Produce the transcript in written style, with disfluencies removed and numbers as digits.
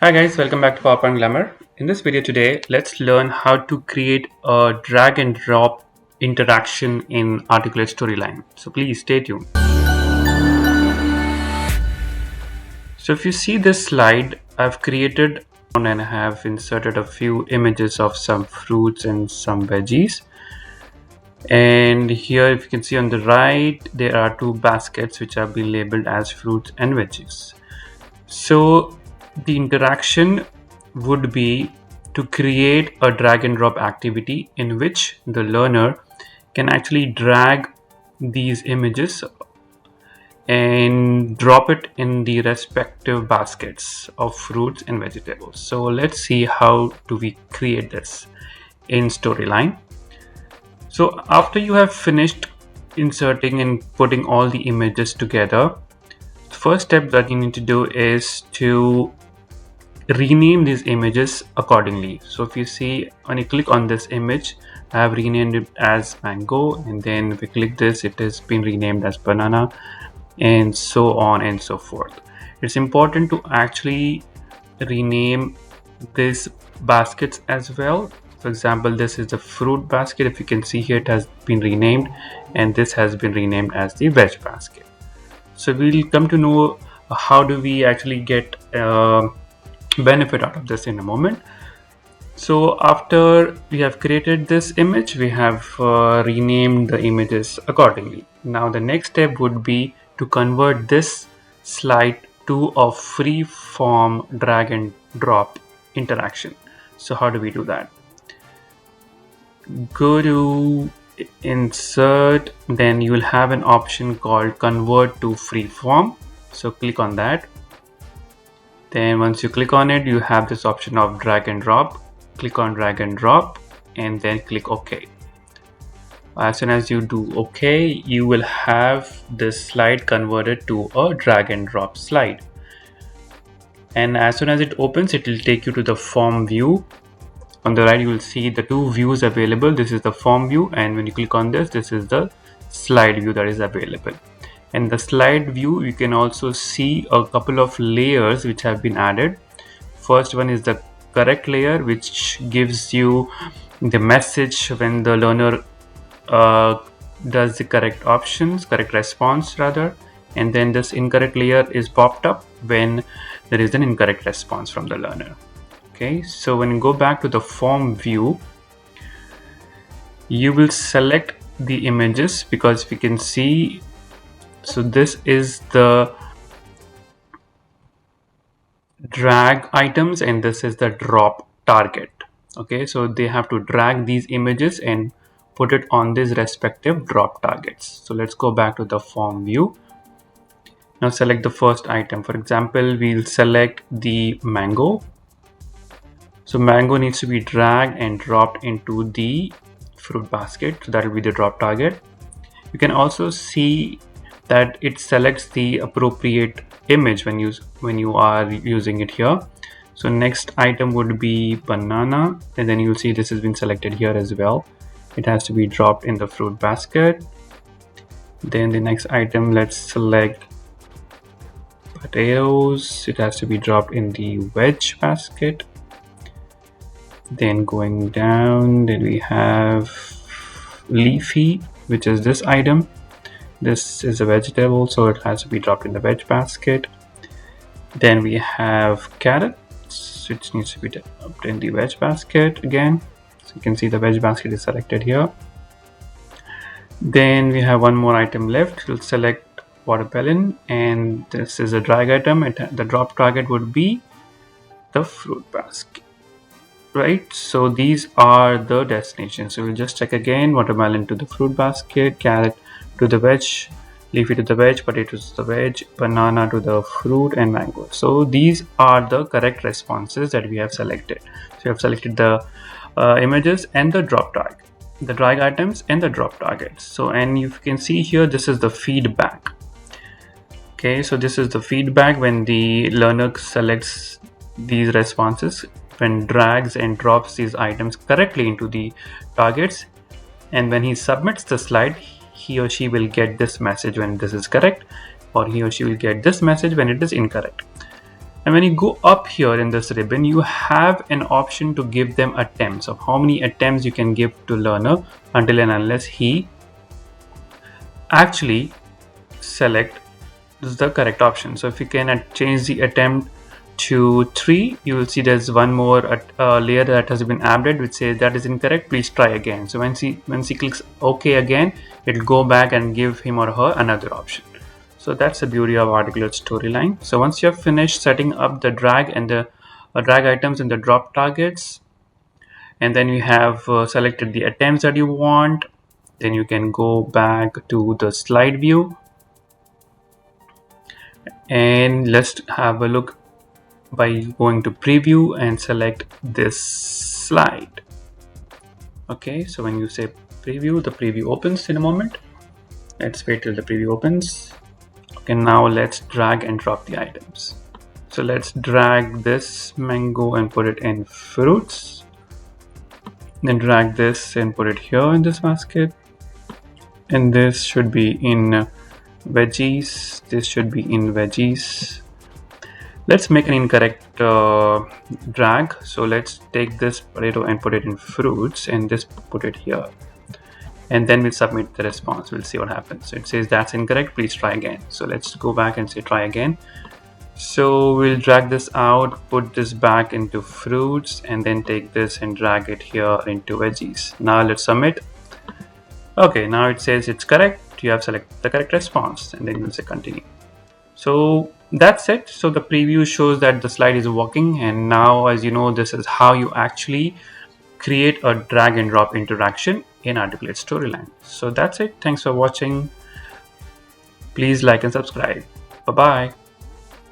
Hi guys, welcome back to PowerPoint Glamour. In this video today, let's learn how to create a drag and drop interaction in Articulate Storyline. So please stay tuned. So if you see this slide, I've created and I have inserted a few images of some fruits and some veggies. And here, if you can see on the right, there are two baskets which have been labeled as fruits and veggies. So the interaction would be to create a drag and drop activity in which the learner can actually drag these images and drop it in the respective baskets of fruits and vegetables. So let's see how do we create this in Storyline. So after you have finished inserting and putting all the images together, the first step that you need to do is to rename these images accordingly. So if you see, when you click on this image, I have renamed it as mango, and then if we click this, it has been renamed as banana, and so on and so forth. It's important to actually rename these baskets as well. For example, this is the fruit basket. If you can see here, it has been renamed, and this has been renamed as the veg basket. So we'll come to know how do we actually get benefit out of this in a moment. So after we have created this image, we have renamed the images accordingly. Now the next step would be to convert this slide to a free form drag and drop interaction. So how do we do that? Go to insert, then you will have an option called convert to free form. So click on that. Then once you click on it, you have this option of drag and drop. Click on drag and drop and then click OK. As soon as you do OK, you will have this slide converted to a drag and drop slide. And as soon as it opens, it will take you to the form view. On the right, you will see the two views available. This is the form view, and when you click on this, this is the slide view that is available. In the slide view, you can also see a couple of layers which have been added. First one is the correct layer, which gives you the message when the learner does the correct response rather. And then this incorrect layer is popped up when there is an incorrect response from the learner. Okay, so when you go back to the form view, you will select the images, because if you can see, so this is the drag items and this is the drop target. Okay, so they have to drag these images and put it on these respective drop targets. So let's go back to the form view. Now select the first item. For example, we'll select the mango. So mango needs to be dragged and dropped into the fruit basket. So that will be the drop target. You can also see that it selects the appropriate image when you are using it here. So next item would be banana, and then you'll see this has been selected here as well. It has to be dropped in the fruit basket. Then the next item, let's select potatoes. It has to be dropped in the veg basket. Then going down, then we have leafy, which is this item. This is a vegetable, so it has to be dropped in the veg basket. Then we have carrots, which needs to be dropped in the veg basket again. So you can see the veg basket is selected here. Then we have one more item left. We'll select watermelon, and this is a drag item. The drop target would be the fruit basket. Right, so these are the destinations. So we'll just check again: watermelon to the fruit basket, carrot to the veg, leafy to the veg, potatoes to the veg, banana to the fruit, and mango. So these are the correct responses that we have selected. So we have selected the images and the drop target, the drag items and the drop targets. So, and you can see here, this is the feedback. Okay, so this is the feedback when the learner selects these responses, when drags and drops these items correctly into the targets, and when he submits the slide, he or she will get this message when this is correct, or he or she will get this message when it is incorrect. And when you go up here in this ribbon, you have an option to give them attempts of how many attempts you can give to learner until and unless he actually select the correct option. So if you can change the attempt to 3, you will see there's one more layer that has been added which says that is incorrect, please try again. So once he clicks OK again, it will go back and give him or her another option. So that's the beauty of articulate storyline. So once you have finished setting up the drag and the drag items and the drop targets, and then you have selected the attempts that you want, then you can go back to the slide view, and let's have a look by going to preview and select this slide. Okay, so when you say preview, the preview opens in a moment. Let's wait till the preview opens. Okay, now let's drag and drop the items. So let's drag this mango and put it in fruits, then drag this and put it here in this basket, and this should be in veggies, this should be in veggies. Let's make an incorrect drag. So let's take this potato and put it in fruits, and this put it here, and then we'll submit the response. We'll see what happens. So it says that's incorrect, please try again. So let's go back and say try again. So we'll drag this out, put this back into fruits, and then take this and drag it here into veggies. Now let's submit. Okay, now it says it's correct, you have selected the correct response, and then you'll say continue. So that's it. So the preview shows that the slide is working, and now, as you know, this is how you actually create a drag and drop interaction in Articulate Storyline. So that's it. Thanks for watching. Please like and subscribe. Bye bye.